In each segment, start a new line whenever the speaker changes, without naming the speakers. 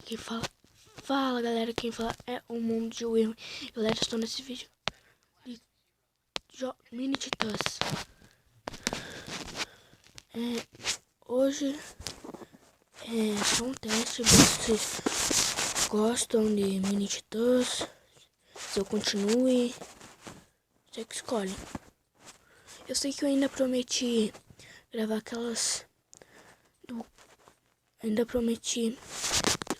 Quem fala... Fala, galera, quem fala é o Mundo de Will. Galera, estou nesse vídeo de Mini Titãs. Hoje é só um teste, ver se vocês gostam de Mini Titãs, se eu continue, você que escolhe. Eu sei que eu ainda prometi gravar aquelas... Ainda prometi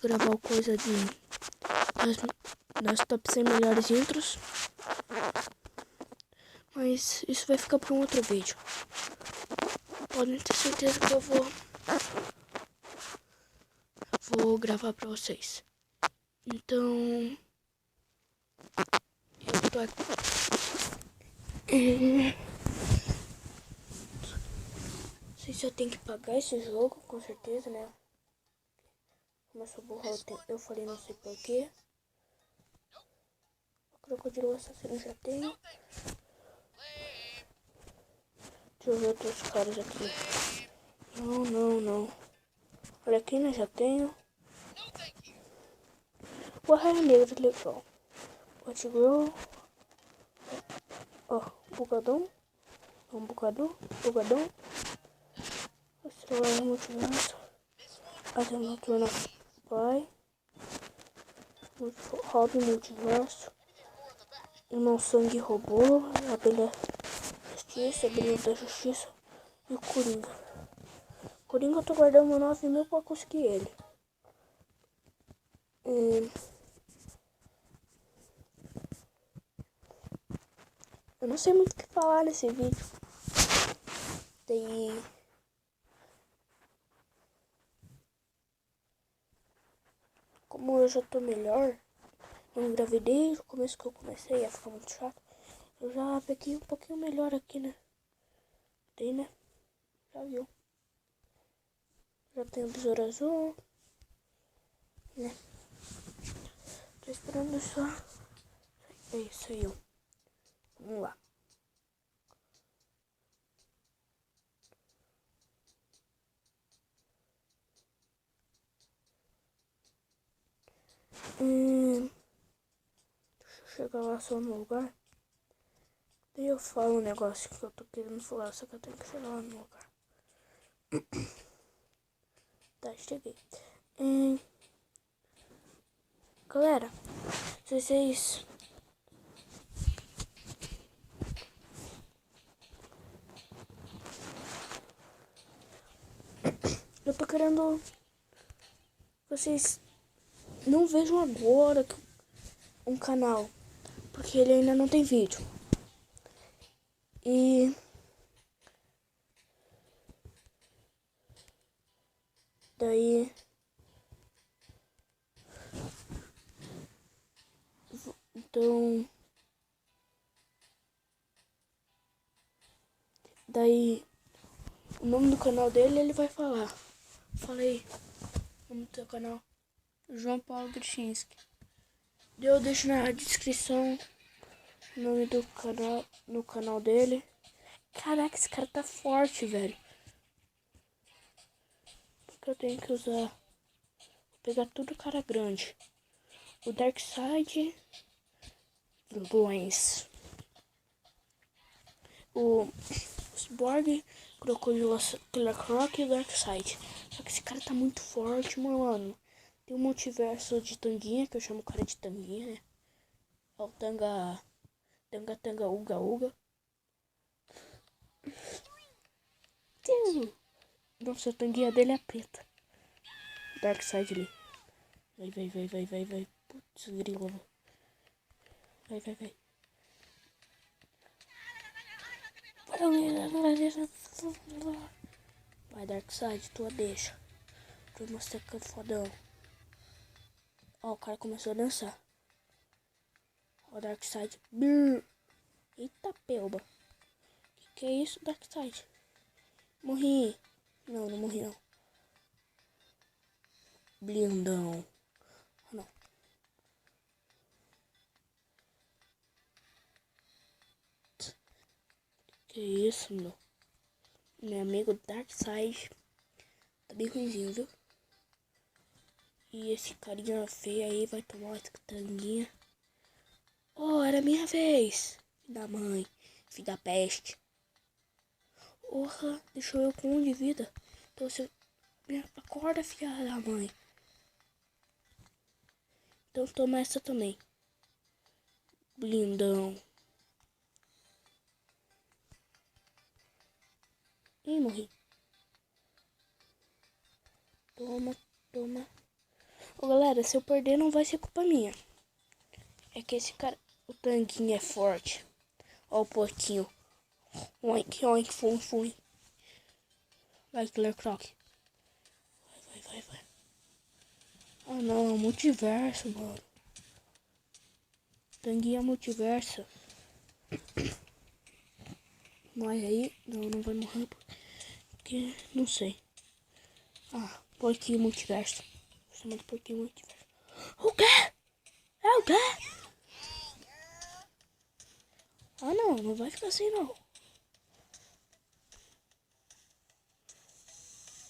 gravar coisa das top 100 melhores intros. Mas isso vai ficar para um outro vídeo. Podem ter certeza que eu vou gravar para vocês. Então, eu tô aqui. Não sei se eu tenho que pagar esse jogo, com certeza, né? Como eu sou burro, eu falei não sei porquê. O crocodilo assassino já tenho. Deixa eu ver outros caras aqui. Não. Olha aqui, né? Já tenho. O Arraia Negra, legal. Hot Girl. Ó, Bugadão. Bugadão. Estrela Multiverso. Asa Noturna Pai. Robin Multiverso. Irmão Sangue Robô. Abelha Justiça. Abelha da Justiça. E o Coringa. Coringa eu tô guardando 9.000 pra conseguir ele. Eu não sei muito o que falar nesse vídeo. Como eu já tô melhor, eu engravidei, no começo que eu comecei a ficar muito chato. Eu já peguei um pouquinho melhor aqui, né? Tem, né? Já viu. Já tem o besouro azul, né? Tô esperando só. É isso aí, ó. Vamos lá. Deixa eu chegar lá só no lugar. Daí eu falo um negócio que eu tô querendo falar, só que eu tenho que chegar lá no lugar. Tá, cheguei. Galera, se vocês... Eu tô querendo... Vocês não vejam agora um canal, porque ele ainda não tem vídeo. E daí o nome do canal dele ele vai falar. Falei o nome do teu canal, João Paulo Grichinski. Eu deixo na descrição o nome do canal, no canal dele. Caraca, esse cara tá forte, velho. Porque eu tenho que usar, vou pegar tudo cara grande. O Darkseid, vilões. O Cyborg, Crocodilo, Killer Croc e o Darkseid. Só que esse cara tá muito forte, mano. Tem um multiverso de Tanguinha, que eu chamo o cara de Tanguinha, né? É o Tanga, Uga Uga. Nossa, a Tanguinha dele é preta. Darkseid ali. Vai. Putz, grilo. Vai. Vai, Darkseid, tua deixa. Pra mostrar que é fodão. Ó, o cara começou a dançar. Ó, Darkseid. Eita, pelba. Que é isso, Darkseid? Morri. Não morri, não. Blindão. Não. Que isso, meu? Meu amigo Darkseid tá bem ruimzinho, viu? E esse carinha feio aí vai tomar essa tanguinha. Oh, era minha vez. Filho da mãe. Filho da peste. Porra, deixou eu com 1 de vida. Então você... Acorda, filha da mãe. Então toma essa também. Blindão. Ih, morri. Toma, toma. Ô, galera, se eu perder não vai ser culpa minha. É que esse cara... O tanguinho é forte. Ó o porquinho. Oink, oink, fum, fum. Vai, Killer Croc. Vai. Ah, não. Multiverso, mano. Tanguinho é multiverso. Morre aí. Não vai morrer. Porque... Não sei. Ah, porquinho multiverso. Chama de porquinho multiverso. O quê? É o quê? Ah, não vai ficar assim, não.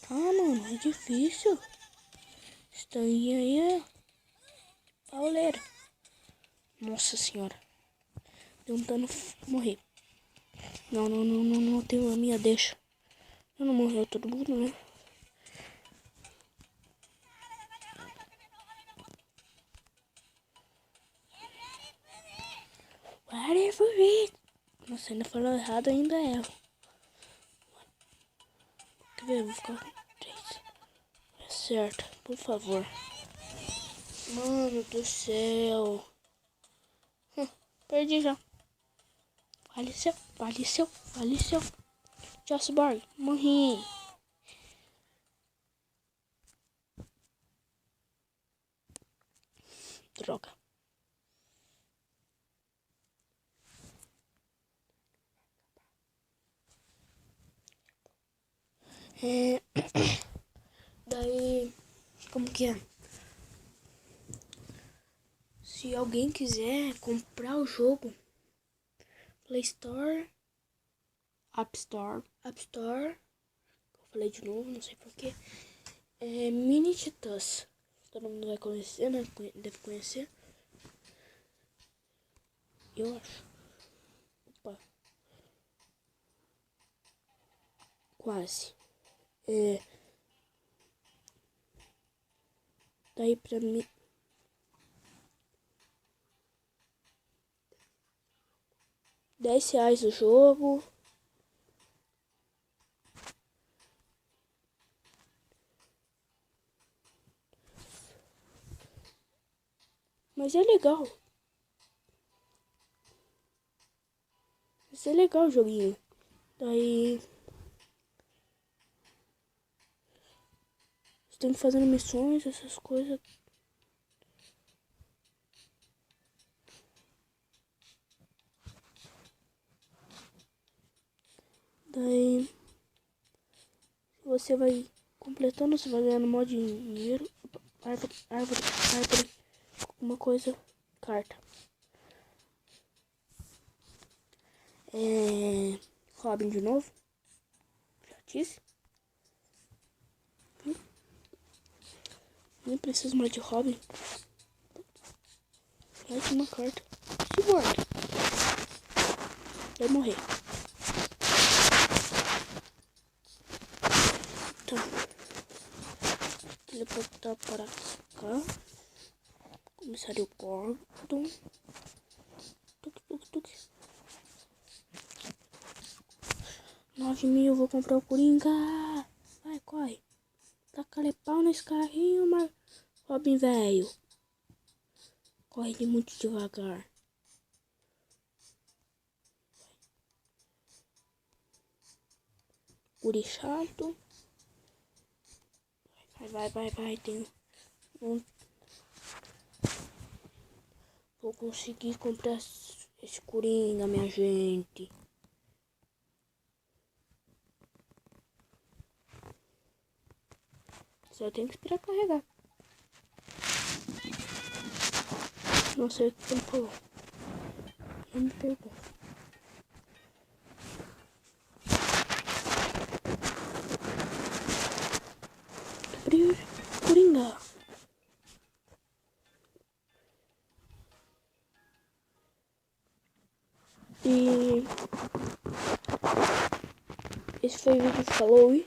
Ah, mano, é difícil. Esse tanguinho aí é pauleira. Nossa senhora. Tentando morrer. Não, tenho a minha deixa. Eu não morreu todo mundo, né? Whatever it. Nossa, ainda falou errado, ainda é. Quer ver? Eu vou ficar com 3. É certo, por favor. Mano do céu. Perdi já. Faleceu. Jossborg, morri. Droga. Daí, como que é? Se alguém quiser comprar o jogo, Play Store, App Store, eu falei de novo, não sei porquê. É Mini Titãs. Todo mundo vai conhecer, né? Deve conhecer. Eu acho. Opa. Quase. Daí pra mim... R$10 o jogo. Mas é legal. Mas é legal o joguinho. Daí... Você tem que fazer missões, essas coisas. Daí... Você vai completando, você vai ganhando mod dinheiro. Árvore. Alguma coisa. Carta. Robin de novo. Já disse. Nem preciso mais de Robin. Mais uma carta. Cyborg. Vai morrer. Tá. Teleportar para cá. Comissário Gordon. Tuk. 9.000, vou comprar o Coringa. Vai, corre. Taca-lhe pau nesse carrinho, mas... Robin, velho. Corre de muito devagar. Guri chato. Vai. Tem um... Vou conseguir comprar esse Coringa, minha gente. Só tem que esperar carregar. Não sei o que ele falou. Não me pergunto. Abrir Coringa. E esse foi o vídeo de Halloween.